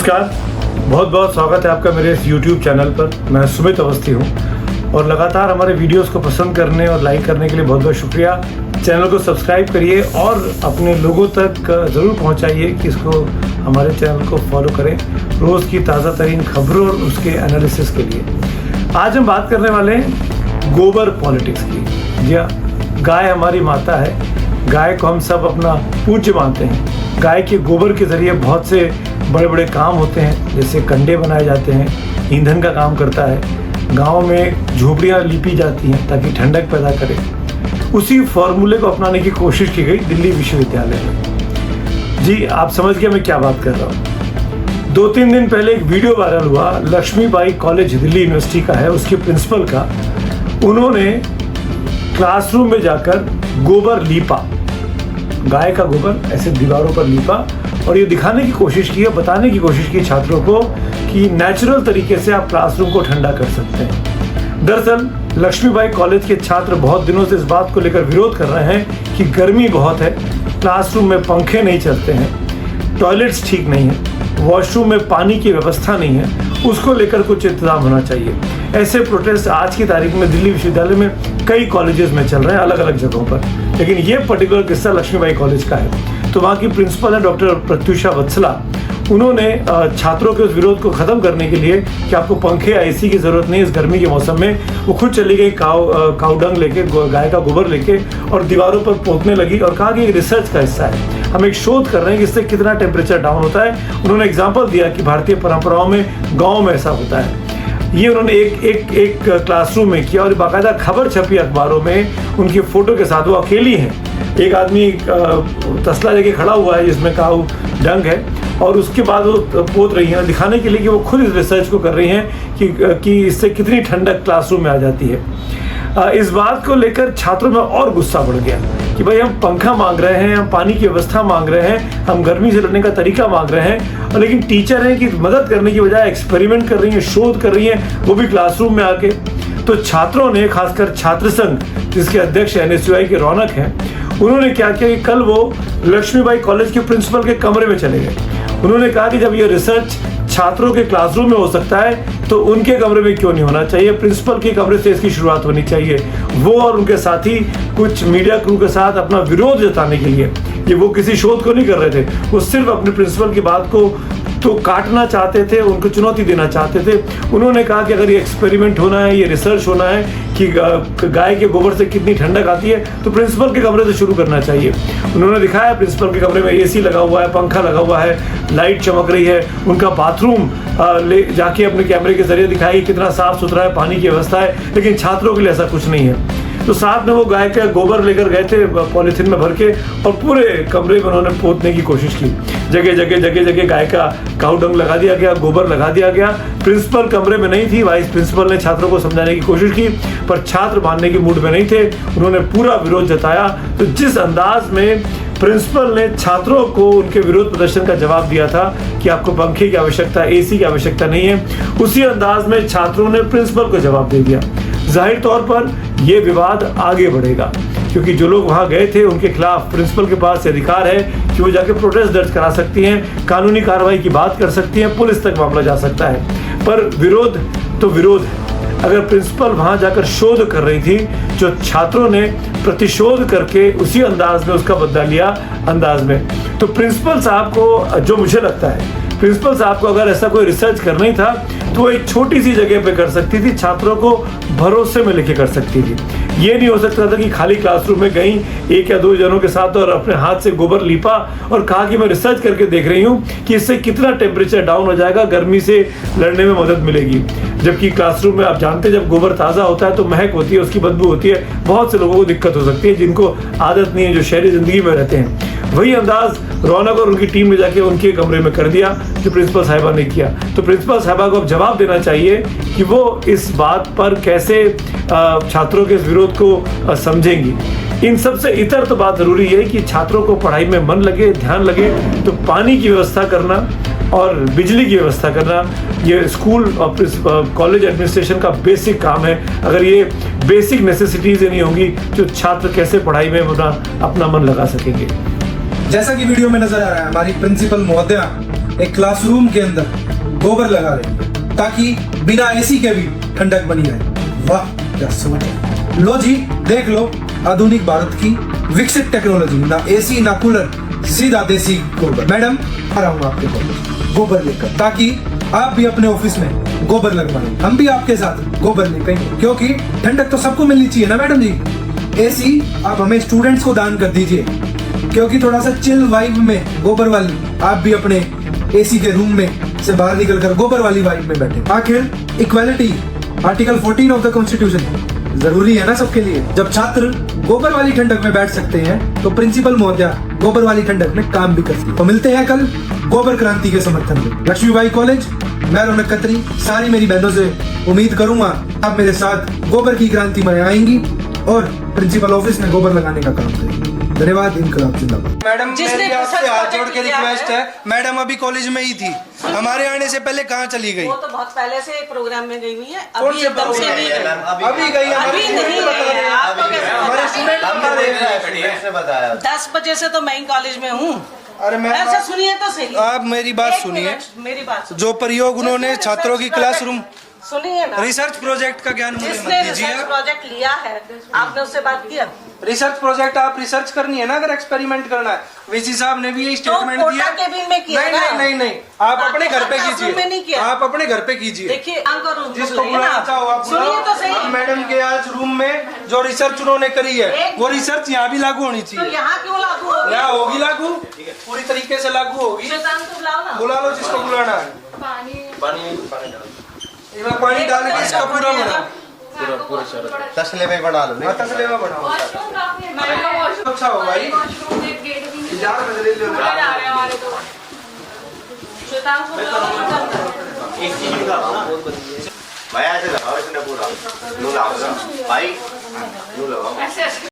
नमस्कार, बहुत बहुत स्वागत है आपका मेरे इस YouTube चैनल पर। मैं सुमित अवस्थी हूँ और लगातार हमारे वीडियोस को पसंद करने और लाइक करने के लिए बहुत बहुत शुक्रिया। चैनल को सब्सक्राइब करिए और अपने लोगों तक ज़रूर पहुँचाइए कि इसको हमारे चैनल को फॉलो करें रोज़ की ताज़ा तरीन खबरों और उसके एनालिसिस के लिए। आज हम बात करने वाले हैं गोबर पॉलिटिक्स की। जी हाँ, गाय हमारी माता है। गाय को हम सब अपना पूज्य मानते हैं। गाय के गोबर के ज़रिए बहुत से बड़े बड़े काम होते हैं, जैसे कंडे बनाए जाते हैं, ईंधन का काम करता है, गांव में झोपड़ियाँ लिपी जाती हैं ताकि ठंडक पैदा करे। उसी फॉर्मूले को अपनाने की कोशिश की गई दिल्ली विश्वविद्यालय में। जी, आप समझ गए मैं क्या बात कर रहा हूँ। 2-3 दिन पहले एक वीडियो वायरल हुआ, लक्ष्मीबाई कॉलेज दिल्ली यूनिवर्सिटी का है, उसके प्रिंसिपल का। उन्होंने क्लासरूम में जाकर गोबर लीपा, गाय का गोबर ऐसे दीवारों पर लीपा और ये दिखाने की कोशिश की है, बताने की कोशिश की छात्रों को कि नेचुरल तरीके से आप क्लासरूम को ठंडा कर सकते हैं। दरअसल लक्ष्मीबाई कॉलेज के छात्र बहुत दिनों से इस बात को लेकर विरोध कर रहे हैं कि गर्मी बहुत है, क्लासरूम में पंखे नहीं चलते हैं, टॉयलेट्स ठीक नहीं है, वॉशरूम में पानी की व्यवस्था नहीं है, उसको लेकर कुछ इंतजाम होना चाहिए। ऐसे प्रोटेस्ट आज की तारीख में दिल्ली विश्वविद्यालय में कई कॉलेजेस में चल रहे हैं, अलग अलग जगहों पर। लेकिन ये पर्टिकुलर किस्सा लक्ष्मीबाई कॉलेज का है। तो वहाँ की प्रिंसिपल है डॉक्टर प्रत्युषा वत्सला। उन्होंने छात्रों के उस विरोध को ख़त्म करने के लिए कि आपको पंखे या एसी की ज़रूरत नहीं इस गर्मी के मौसम में, वो खुद चली गई काउडंग लेके, गाय का गोबर लेके और दीवारों पर पोतने लगी और कहा कि ये रिसर्च का हिस्सा है, हम एक शोध कर रहे हैं कि इससे कितना टेम्परेचर डाउन होता है। उन्होंने एग्जाम्पल दिया कि भारतीय परंपराओं में गाँव में ऐसा होता है। ये उन्होंने एक क्लासरूम में किया और बाकायदा खबर छपी अखबारों में उनकी फ़ोटो के साथ। वो अकेली हैं, एक आदमी तसला लेके खड़ा हुआ है जिसमें काऊ डंग है और उसके बाद वो पोत रही हैं, दिखाने के लिए कि वो खुद इस रिसर्च को कर रही हैं कि इससे कितनी ठंडक क्लासरूम में आ जाती है। इस बात को लेकर छात्रों में और गुस्सा बढ़ गया कि भाई हम पंखा मांग रहे हैं, हम पानी की व्यवस्था मांग रहे हैं, हम गर्मी से लड़ने का तरीका मांग रहे हैं, और लेकिन टीचर हैं कि मदद करने की बजाय एक्सपेरिमेंट कर रही हैं, शोध कर रही हैं, वो भी क्लासरूम में आके। तो छात्रों ने, खासकर छात्र संघ जिसके अध्यक्ष NSUI के रौनक हैं, उन्होंने क्या किया कि कल वो लक्ष्मीबाई कॉलेज के प्रिंसिपल के कमरे में चले गए। उन्होंने कहा कि जब ये रिसर्च छात्रों के क्लासरूम में हो सकता है तो उनके कमरे में क्यों नहीं होना चाहिए, प्रिंसिपल के कमरे से इसकी शुरुआत होनी चाहिए। वो और उनके साथी कुछ मीडिया क्रू के साथ अपना विरोध जताने के लिए, ये वो किसी शोध को नहीं कर रहे थे, वो सिर्फ अपने प्रिंसिपल की बात को तो काटना चाहते थे, उनको चुनौती देना चाहते थे। उन्होंने कहा कि अगर ये एक्सपेरिमेंट होना है, ये रिसर्च होना है कि गाय के गोबर से कितनी ठंडक आती है, तो प्रिंसिपल के कमरे से शुरू करना चाहिए। उन्होंने दिखाया प्रिंसिपल के कमरे में एसी लगा हुआ है, पंखा लगा हुआ है, लाइट चमक रही है, उनका बाथरूम ले जाके अपने कैमरे के जरिए दिखाई कितना साफ सुथरा है, पानी की व्यवस्था है। लेकिन छात्रों के लिए ऐसा कुछ नहीं है। तो साथ में वो गाय का गोबर लेकर गए थे पॉलीथीन में भर के और पूरे कमरे में उन्होंने पोतने की कोशिश की। जगह जगह गाय का काउडंग लगा दिया गया, गोबर लगा दिया गया। प्रिंसिपल कमरे में नहीं थी, वाइस प्रिंसिपल ने छात्रों को समझाने की कोशिश की, पर छात्र मानने की मूड में नहीं थे। उन्होंने पूरा विरोध जताया। तो जिस अंदाज में प्रिंसिपल ने छात्रों को उनके विरोध प्रदर्शन का जवाब दिया था कि आपको पंखे की आवश्यकता, एसी की आवश्यकता नहीं है, उसी अंदाज में छात्रों ने प्रिंसिपल को जवाब दे दिया। जाहिर तौर पर यह विवाद आगे बढ़ेगा क्योंकि जो लोग वहां गए थे उनके खिलाफ प्रिंसिपल के पास अधिकार है कि वो जाके प्रोटेस्ट दर्ज करा सकती हैं, कानूनी कार्रवाई की बात कर सकती हैं, पुलिस तक मामला जा सकता है। पर विरोध तो विरोध है। अगर प्रिंसिपल वहां जाकर शोध कर रही थी, जो छात्रों ने प्रतिशोध करके उसी अंदाज में उसका बदला लिया अंदाज में, तो प्रिंसिपल साहब को, जो मुझे लगता है प्रिंसिपल साहब को अगर ऐसा कोई रिसर्च करना ही था तो वो एक छोटी सी जगह पे कर सकती थी, छात्रों को भरोसे में लेके कर सकती थी। ये नहीं हो सकता था कि खाली क्लासरूम में गई 1 या 2 जनों के साथ और अपने हाथ से गोबर लीपा और कहा कि मैं रिसर्च करके देख रही हूँ कि इससे कितना टेम्परेचर डाउन हो जाएगा, गर्मी से लड़ने में मदद मिलेगी। जबकि क्लासरूम में आप जानते हैं जब गोबर ताज़ा होता है तो महक होती है, उसकी बदबू होती है, बहुत से लोगों को दिक्कत हो सकती है जिनको आदत नहीं है, जो शहरी ज़िंदगी में रहते हैं। वही अंदाज रौनक और उनकी टीम ने जाके उनके कमरे में कर दिया जो प्रिंसिपल साहिबा ने किया। तो प्रिंसिपल साहिबा को अब जवाब देना चाहिए कि वो इस बात पर कैसे छात्रों के इस विरोध को समझेंगी। इन सबसे इतर तो बात ज़रूरी है कि छात्रों को पढ़ाई में मन लगे, ध्यान लगे। तो पानी की व्यवस्था करना और बिजली की व्यवस्था करना, ये स्कूल और कॉलेज एडमिनिस्ट्रेशन का बेसिक काम है। अगर ये बेसिक नेसेसिटीज़ नहीं होंगी तो छात्र कैसे पढ़ाई में अपना मन लगा सकेंगे। जैसा कि वीडियो में नजर आ रहा है, हमारी प्रिंसिपल महोदया एक क्लासरूम के अंदर गोबर लगा रहे हैं ताकि बिना एसी के भी ठंडक बनी रहे। वाह क्या समझ है। लो जी देख लो आधुनिक भारत की विकसित टेक्नोलॉजी, ना एसी ना कूलर, सीधा देसी गोबर। मैडम आ रहा हूँ आपके कॉलेज गोबर लेकर, ताकि आप भी अपने ऑफिस में गोबर लगवाएं। हम भी आपके साथ गोबर लेपेंगे, क्योंकि ठंडक तो सबको मिलनी चाहिए ना मैडम जी। एसी आप हमें स्टूडेंट्स को दान कर दीजिए, क्योंकि थोड़ा सा चिल वाइब में गोबर वाली आप भी अपने एसी के रूम में से बाहर निकलकर गोबर वाली वाइब में बैठे। आखिर equality article 14 of the constitution जरूरी है ना सबके लिए। जब छात्र गोबर वाली ठंडक में बैठ सकते हैं तो प्रिंसिपल महोदया गोबर वाली ठंडक में काम भी करती है। तो मिलते हैं कल गोबर क्रांति के समर्थन में लक्ष्मीबाई कॉलेज। मैं रौनक खत्री सारी मेरी बहनों से उम्मीद करूंगा आप मेरे साथ गोबर की क्रांति में आएंगी और प्रिंसिपल ऑफिस में गोबर लगाने का काम करेंगे। धन्यवाद। इनकलाब जिंदाबाद। मैडम मेरी आपसे हाथ जोड़ के रिक्वेस्ट है, मैडम अभी कॉलेज में ही थी, हमारे आने से पहले कहाँ चली गई? वो तो बहुत पहले से प्रोग्राम में गई हुई है, अभी एकदम से नहीं गई। अभी गई अभी नहीं है, आपको कैसे हमारे पता? स्टूडेंट ने बताया। 10 बजे से तो मैं ही कॉलेज में हूँ। अरे मैं ऐसा सुनिए तो सही, आप मेरी बात एक सुनिए। मिनट, मेरी बात सुनिए। जो प्रयोग उन्होंने छात्रों की क्लासरूम सुनिए ना, रिसर्च प्रोजेक्ट का ज्ञान मुझे मत जिसने दीजिए। रिसर्च प्रोजेक्ट लिया है आपने उससे बात किया? रिसर्च प्रोजेक्ट आप रिसर्च करनी है ना, अगर एक्सपेरिमेंट करना है। वीसी साहब ने भी यही स्टेटमेंट कोटा दिया। केबिन में किया नहीं ना? नहीं नहीं नहीं, आप अपने घर पे क्लासरूम में नहीं कीजिए, किया। आप अपने घर पे कीजिए। देखिए जिसको बुलाना चाहो आप सुनिए तो बुलाओ। सही। अब मैडम के आज रूम में जो रिसर्च उन्होंने करी है एक- वो रिसर्च यहाँ भी लागू होनी तो चाहिए। यहाँ क्यों लागू होगी? यहाँ होगी लागू, पूरी तरीके से लागू होगी। शैतान को बुलाओ ना। बुला लो जिसको बुलाना है। इसमें पानी डाल के इसका पूरा बनाओ, तसले में बना लो। तसले में बनाओ। अच्छा हो भाई, जार बदले लो। शैतान को बुलाओ। एक चीज का भाई ऐसे लगाओ इसने पूरा नू लगाओ भाई नू लगाओ।